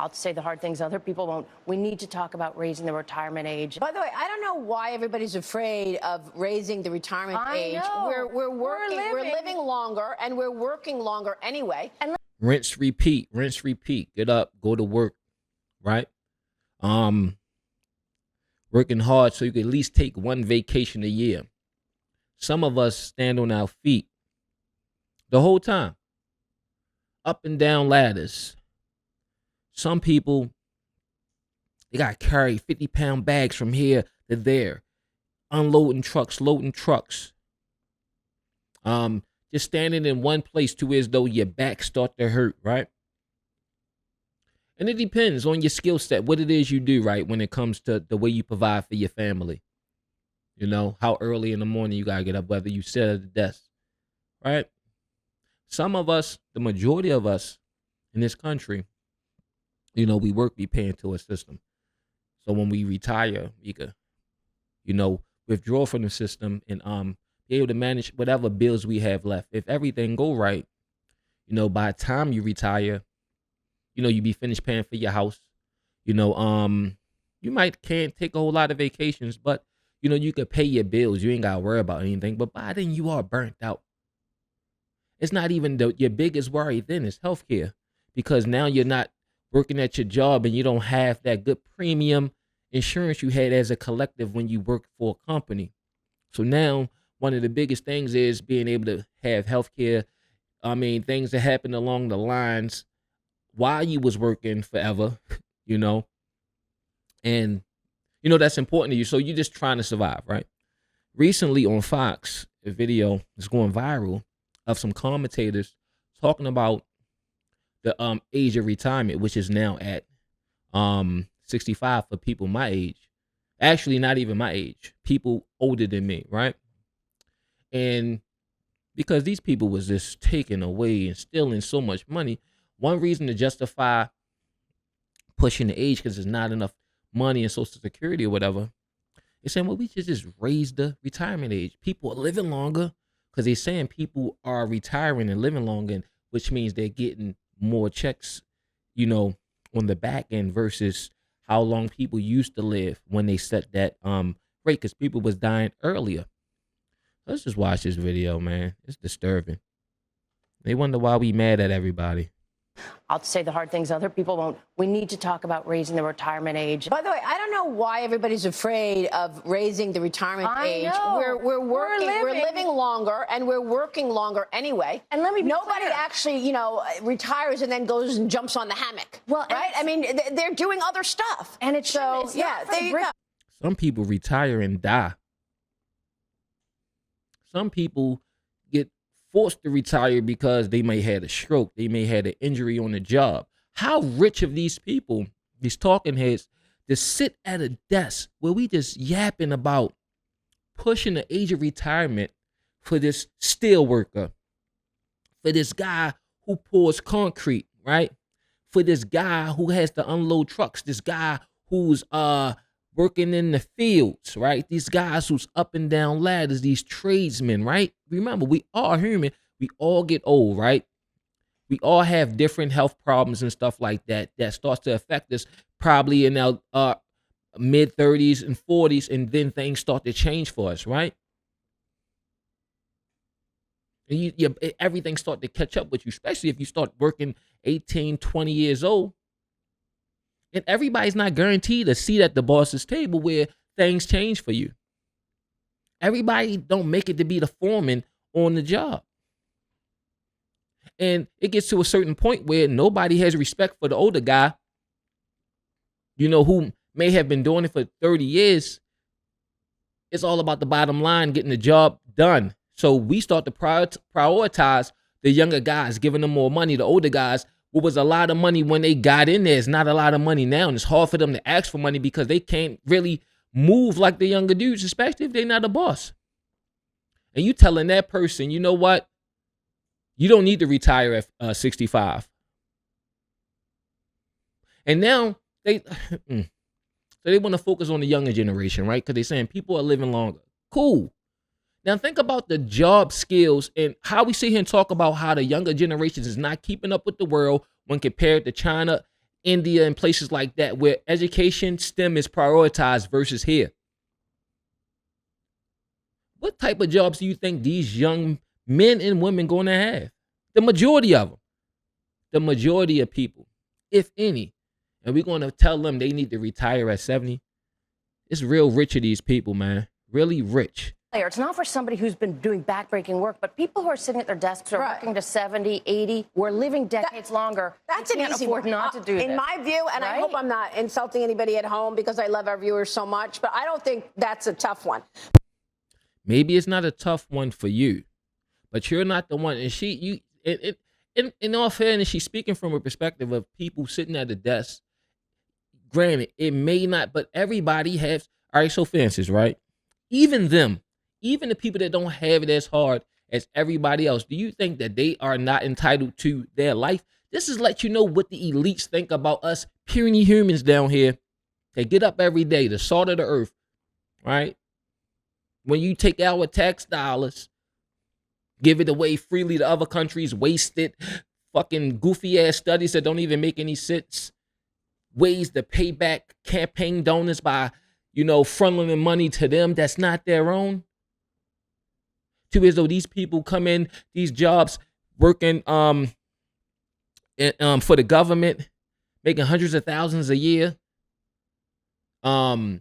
I'll say the hard things other people won't. We need to talk about raising the retirement age. By the way, I don't know why everybody's afraid of raising the retirement age. Know. We're living longer, and we're working longer anyway. And rinse, repeat, rinse, repeat. Get up, go to work, right? Working hard so you can at least take one vacation a year. Some of us stand on our feet the whole time, up and down ladders. Some people, they got to carry 50-pound bags from here to there, unloading trucks, loading trucks. Just standing in one place to as though your back start to hurt, right? And it depends on your skill set, what it is you do, right, when it comes to the way you provide for your family. You know, how early in the morning you got to get up, whether you sit at the desk, right? Some of us, the majority of us in this country, you know, we work, we pay into a system. So when we retire, we could, you know, withdraw from the system and be able to manage whatever bills we have left. If everything go right, you know, by the time you retire, you know, you be finished paying for your house. You know, you can't take a whole lot of vacations, but you know, you could pay your bills. You ain't got to worry about anything. But by then you are burnt out. It's not even your biggest worry then is healthcare, because now you're not working at your job and you don't have that good premium insurance you had as a collective when you worked for a company. So now one of the biggest things is being able to have healthcare. I mean, things that happen along the lines while you was working forever, you know, and you know, that's important to you. So you're just trying to survive, right? Recently on Fox, a video is going viral of some commentators talking about the age of retirement, which is now at 65 for people my age. Actually, not even my age, people older than me, right? And because these people was just taking away and stealing so much money, one reason to justify pushing the age because there's not enough money in Social Security or whatever, they're saying, well, we should just raise the retirement age. People are living longer because they're saying people are retiring and living longer, which means they're getting more checks, you know, on the back end versus how long people used to live when they set that rate, because people was dying earlier. Let's just watch this video, man. It's disturbing. They wonder why we mad at everybody. I'll say the hard things other people won't. We need to talk about raising the retirement age. By the way, I don't know why everybody's afraid of raising the retirement age. Know. We're living longer, and we're working longer anyway. And let me be nobody clear. actually, you know, retires and then goes and jumps on the hammock. Well, right? I mean, they're doing other stuff, and it's so yeah. There you go. Some people retire and die. Some people get forced to retire because they may have a stroke, they may have an injury on the job. How rich of these people, these talking heads, to sit at a desk where we just yapping about pushing the age of retirement for this steel worker, for this guy who pours concrete, right? For this guy who has to unload trucks, this guy who's working in the fields, right? These guys who's up and down ladders, these tradesmen, right? Remember, we are human. We all get old, right? We all have different health problems and stuff like that starts to affect us probably in our mid 30s and 40s, and then things start to change for us, right? And everything start to catch up with you, especially if you start working 18, 20 years old. And everybody's not guaranteed a seat at the boss's table where things change for you. Everybody don't make it to be the foreman on the job. And it gets to a certain point where nobody has respect for the older guy, you know, who may have been doing it for 30 years. It's all about the bottom line, getting the job done. So we start to prioritize the younger guys, giving them more money. The older guys, what was a lot of money when they got in there, it's not a lot of money now. And it's hard for them to ask for money because they can't really move like the younger dudes, especially if they're not a boss. And you telling that person, you know what? You don't need to retire at 65. And now they want to focus on the younger generation, right? Because they're saying people are living longer. Cool. Now think about the job skills and how we sit here and talk about how the younger generations is not keeping up with the world when compared to China India and places like that where education, STEM is prioritized versus here. What type of jobs do you think these young men and women going to have? The majority of them. The majority of people, if any. And we're going to tell them they need to retire at 70. It's real rich of these people, man. Really rich. It's not for somebody who's been doing backbreaking work, but people who are sitting at their desks or working to 70, 80, we're living decades longer. That's you an can't easy afford one. not to do that. In my view, and I hope I'm not insulting anybody at home because I love our viewers so much, but I don't think that's a tough one. Maybe it's not a tough one for you, but you're not the one. And in all fairness, she's speaking from a perspective of people sitting at the desk. Granted, it may not, but everybody has. All right, so for instance, right? Even them, even the people that don't have it as hard as everybody else, do you think that they are not entitled to their life? This is let you know what the elites think about us puny humans down here. They get up every day, the salt of the earth, right? When you take our tax dollars, give it away freely to other countries, waste it, fucking goofy ass studies that don't even make any sense, ways to pay back campaign donors by, fronting money to them that's not their own. To as though these people come in these jobs working for the government, making hundreds of thousands a year. The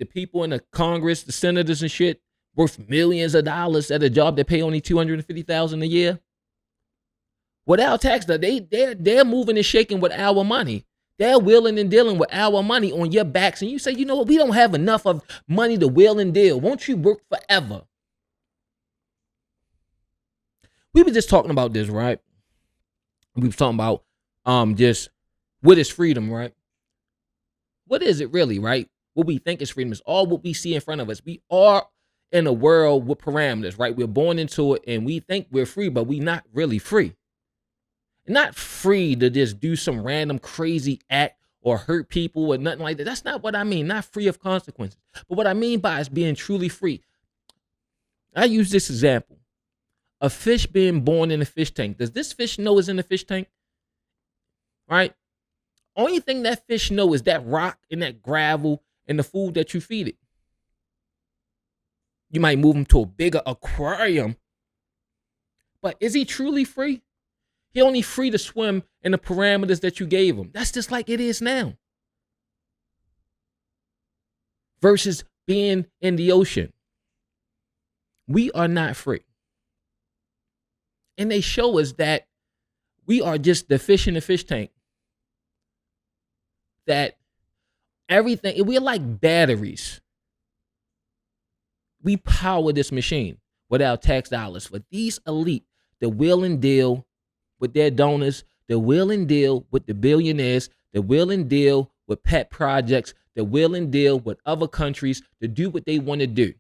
people in the Congress, the senators and shit, worth millions of dollars at a job that pay only $250,000 a year. Without tax, they're moving and shaking with our money. They're wheeling and dealing with our money on your backs. And you say, you know what? We don't have enough of money to wheel and deal. Won't you work forever? We were just talking about this, right? We were talking about just what is freedom, right? What is it really, right? What we think is freedom is all what we see in front of us. We are in a world with parameters, right? We're born into it and we think we're free, but we're not really free. Not free to just do some random crazy act or hurt people or nothing like that. That's not what I mean. Not free of consequences. But what I mean by is being truly free. I use this example. A fish being born in a fish tank. Does this fish know it's in the fish tank? Right? Only thing that fish know is that rock and that gravel and the food that you feed it. You might move him to a bigger aquarium. But is he truly free? He only free to swim in the parameters that you gave him. That's just like it is now. Versus being in the ocean. We are not free. And they show us that we are just the fish in the fish tank. That everything, we're like batteries. We power this machine without tax dollars. For these elite, the will and deal with their donors, the will and deal with the billionaires, the will and deal with pet projects, the will and deal with other countries to do what they want to do.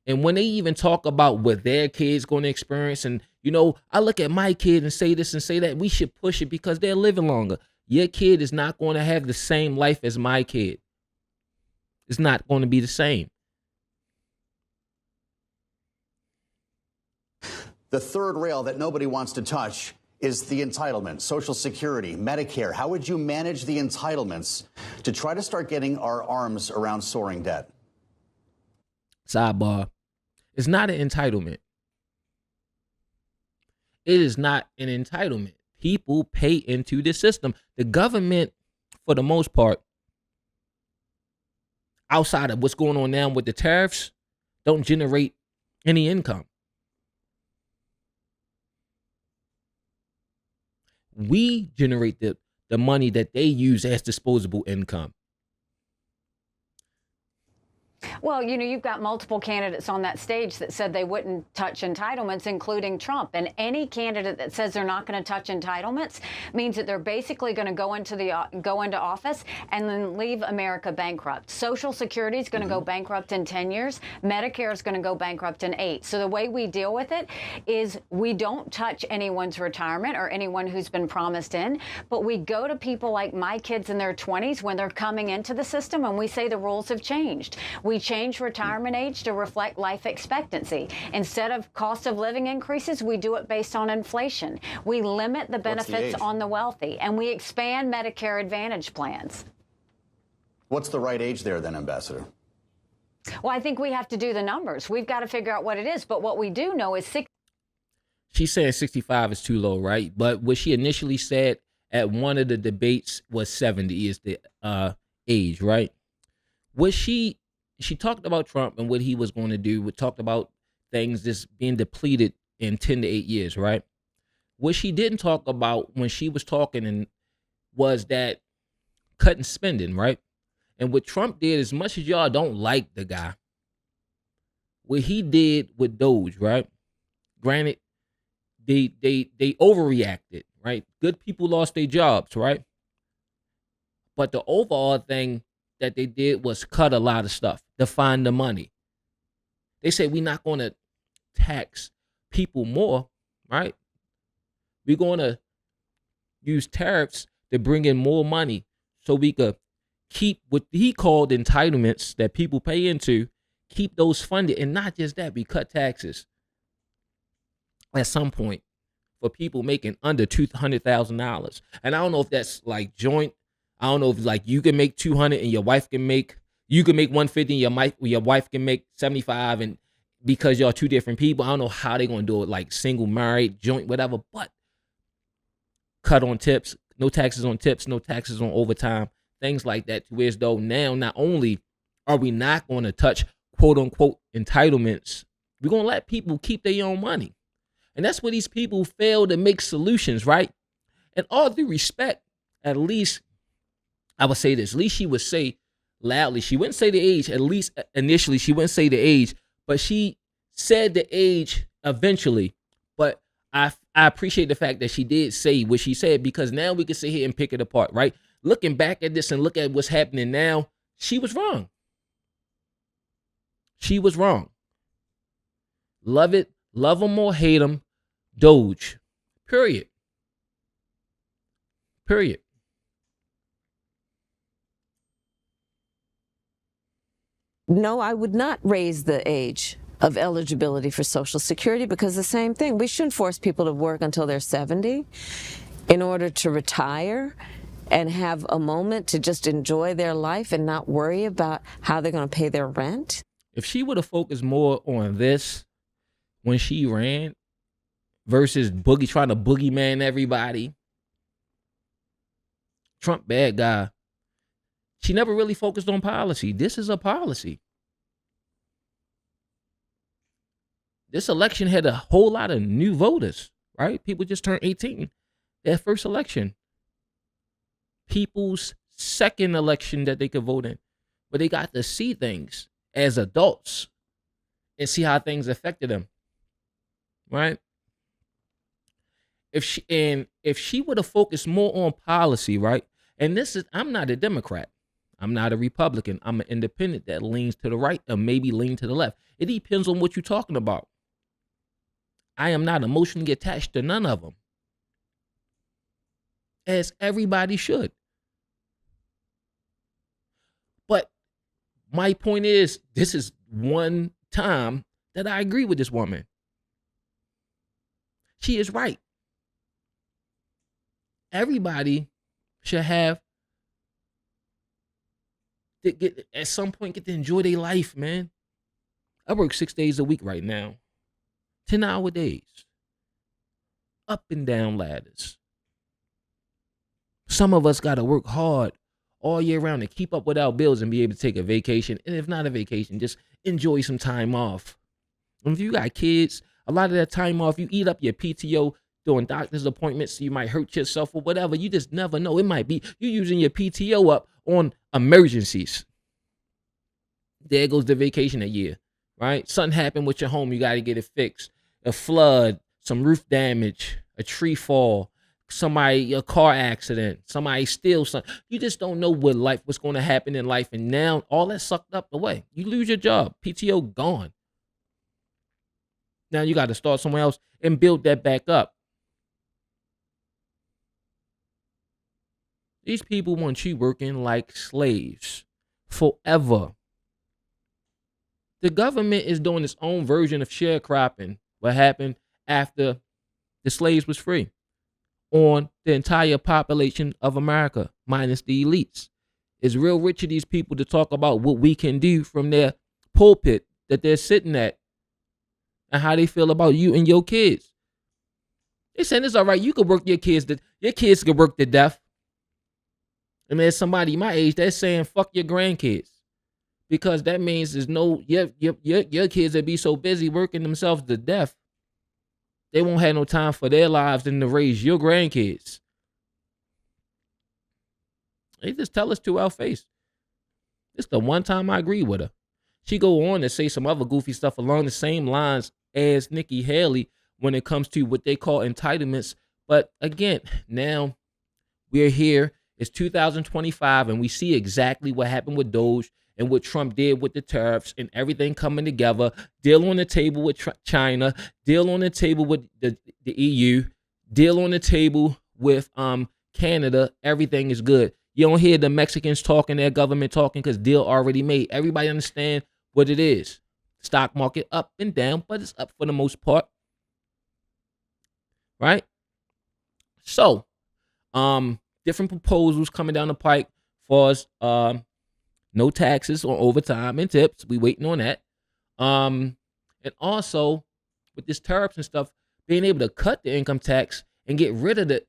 And when they even talk about what their kids going to experience, and I look at my kid and say this and say that, we should push it because they're living longer. Your kid is not going to have the same life as my kid. It's not going to be the same. The third rail that nobody wants to touch is the entitlement, Social Security, Medicare. How would you manage the entitlements to try to start getting our arms around soaring debt? Sidebar. It's not an entitlement. It is not an entitlement. People pay into this system. The government, for the most part, outside of what's going on now with the tariffs, don't generate any income. We generate the money that they use as disposable income. Well, you've got multiple candidates on that stage that said they wouldn't touch entitlements, including Trump. And any candidate that says they're not going to touch entitlements means that they're basically going to go into office and then leave America bankrupt. Social Security is going to go bankrupt in 10 years. Medicare is going to go bankrupt in 8. So the way we deal with it is we don't touch anyone's retirement or anyone who's been promised in, but we go to people like my kids in their 20s when they're coming into the system and we say the rules have changed. We changed retirement age to reflect life expectancy. Instead of cost of living increases, we do it based on inflation. We limit the benefits on the wealthy, and we expand Medicare Advantage plans. What's the right age there then, Ambassador? Well, I think we have to do the numbers. We've got to figure out what it is. But what we do know is She's saying 65 is too low, right? But what she initially said at one of the debates was 70 is the age, right? What she talked about Trump and what he was going to do. We talked about things just being depleted in 10 to 8 years, right? What she didn't talk about when she was talking and was that cutting spending, right? And what Trump did, as much as y'all don't like the guy, what he did with Doge, right? Granted, they overreacted, right? Good people lost their jobs, right? But the overall thing that they did was cut a lot of stuff to find the money. They said we're not going to tax people more, right? We're going to use tariffs to bring in more money so we could keep what he called entitlements that people pay into, keep those funded. And not just that, we cut taxes at some point for people making under $200,000. And I don't know if that's like joint. I don't know if like you can make 200 and your wife can make, you can make 150 and your wife can make 75, and because y'all two different people, I don't know how they're going to do it, like single, married, joint, whatever, but cut on tips, no taxes on tips, no taxes on overtime, things like that, to where as though now not only are we not going to touch quote unquote entitlements, we're going to let people keep their own money. And that's where these people fail to make solutions, right? And all due respect, at least I would say this, at least she would say loudly, she wouldn't say the age, at least initially she wouldn't say the age, but she said the age eventually. But I appreciate the fact that she did say what she said, because now we can sit here and pick it apart, right? Looking back at this and look at what's happening now, she was wrong. She was wrong. Love it, love them or hate them, Doge. Period. Period. No, I would not raise the age of eligibility for Social Security, because the same thing, we shouldn't force people to work until they're 70 in order to retire and have a moment to just enjoy their life and not worry about how they're going to pay their rent. If she would have focused more on this when she ran versus trying to boogeyman everybody, Trump bad guy, she never really focused on policy. This is a policy. This election had a whole lot of new voters, right? People just turned 18. Their first election. People's second election that they could vote in. But they got to see things as adults and see how things affected them, right? If she would have focused more on policy, right? And I'm not a Democrat. I'm not a Republican. I'm an independent that leans to the right or maybe lean to the left. It depends on what you're talking about. I am not emotionally attached to none of them, as everybody should. But my point is, this is one time that I agree with this woman. She is right. Everybody should have to get, at some point, get to enjoy their life, man. I work 6 days a week right now. 10-hour days. Up and down ladders. Some of us got to work hard all year round to keep up with our bills and be able to take a vacation. And if not a vacation, just enjoy some time off. And if you got kids, a lot of that time off, you eat up your PTO doing doctor's appointments. You might hurt yourself or whatever. You just never know. It might be you using your PTO up on emergencies. There goes the vacation a year, right? Something happened with your home. You got to get it fixed. A flood, some roof damage, a tree fall, a car accident, somebody steals something. You just don't know what's going to happen in life. And now all that's sucked up away. You lose your job. PTO gone. Now you got to start somewhere else and build that back up. These people want you working like slaves forever. The government is doing its own version of sharecropping. What happened after the slaves was free on the entire population of America, minus the elites. It's real rich of these people to talk about what we can do from their pulpit that they're sitting at and how they feel about you and your kids. They saying it's all right. You could work your kids could work to death. And there's somebody my age that's saying fuck your grandkids. Because that means there's no your kids that be so busy working themselves to death, they won't have no time for their lives and to raise your grandkids. They just tell us to our face. It's the one time I agree with her. She go on to say some other goofy stuff along the same lines as Nikki Haley when it comes to what they call entitlements. But again, now we're here. It's 2025, and we see exactly what happened with Doge and what Trump did with the tariffs and everything coming together. Deal on the table with China. Deal on the table with the EU. Deal on the table with Canada. Everything is good. You don't hear the Mexicans talking, their government talking, because deal already made. Everybody understand what it is. Stock market up and down, but it's up for the most part. Right? So, different proposals coming down the pike for us. No taxes on overtime and tips. We waiting on that. And also with this tariffs and stuff, being able to cut the income tax and get rid of the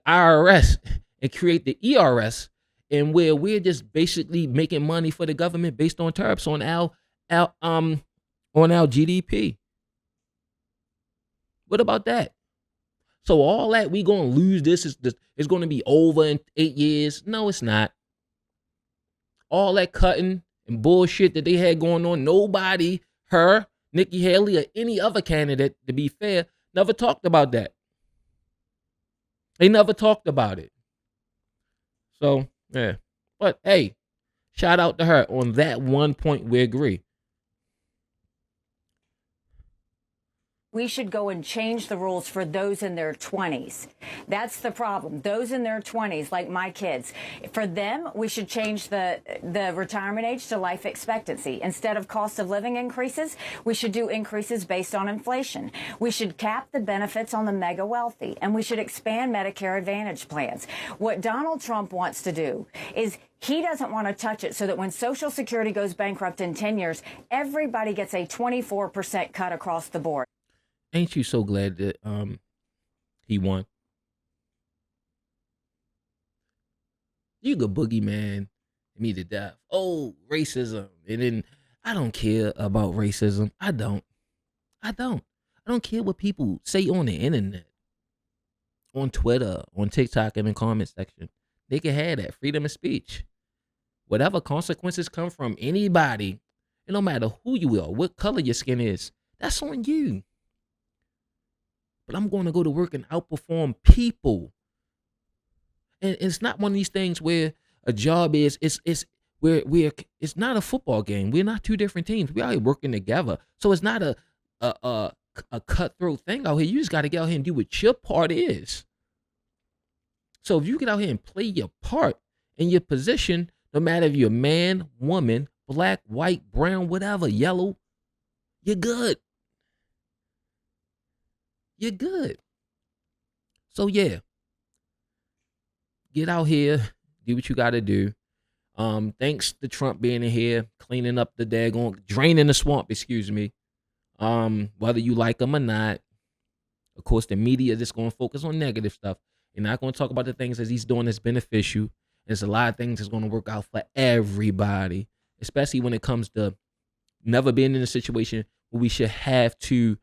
IRS and create the ERS, and where we're just basically making money for the government based on tariffs on our GDP. What about that? So all that we gonna lose this is going to be over in 8 years? No, it's not. All that cutting and bullshit that they had going on, nobody, her, Nikki Haley, or any other candidate, to be fair, never talked about that. They never talked about it. So, yeah. But, hey, shout out to her. On that one point, we agree. We should go and change the rules for those in their 20s. That's the problem. Those in their 20s, like my kids, for them, we should change the retirement age to life expectancy. Instead of cost of living increases, we should do increases based on inflation. We should cap the benefits on the mega wealthy, and we should expand Medicare Advantage plans. What Donald Trump wants to do is he doesn't want to touch it so that when Social Security goes bankrupt in 10 years, everybody gets a 24% cut across the board. Ain't you so glad that he won? You could boogeyman me to death. Oh, racism. And then I don't care about racism. I don't care what people say on the internet, on Twitter, on TikTok, in the comment section. They can have that freedom of speech. Whatever consequences come from anybody, it don't matter who you are, what color your skin is, that's on you. But I'm going to go to work and outperform people. And it's not one of these things where a job is, it's not a football game. We're not two different teams. We're all working together. So it's not a cutthroat thing out here. You just got to get out here and do what your part is. So if you get out here and play your part in your position, no matter if you're a man, woman, black, white, brown, whatever, yellow, you're good. You're good. So yeah, get out here, do what you got to do. Thanks to Trump being in here, cleaning up the daggone, draining the swamp, excuse me. Whether you like him or not, of course, the media is just going to focus on negative stuff. You're not going to talk about the things that he's doing that's beneficial. There's a lot of things that's going to work out for everybody, especially when it comes to never being in a situation where we should have to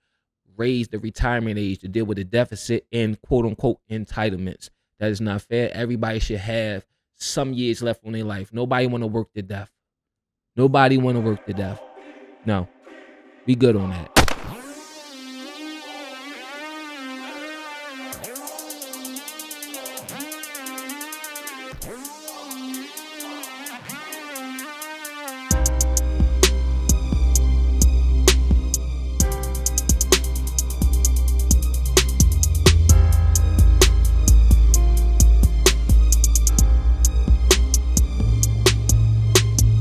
raise the retirement age to deal with the deficit and quote unquote entitlements. That is not fair. Everybody should have some years left on their life. Nobody want to work to death. Nobody want to work to death. No, we good on that.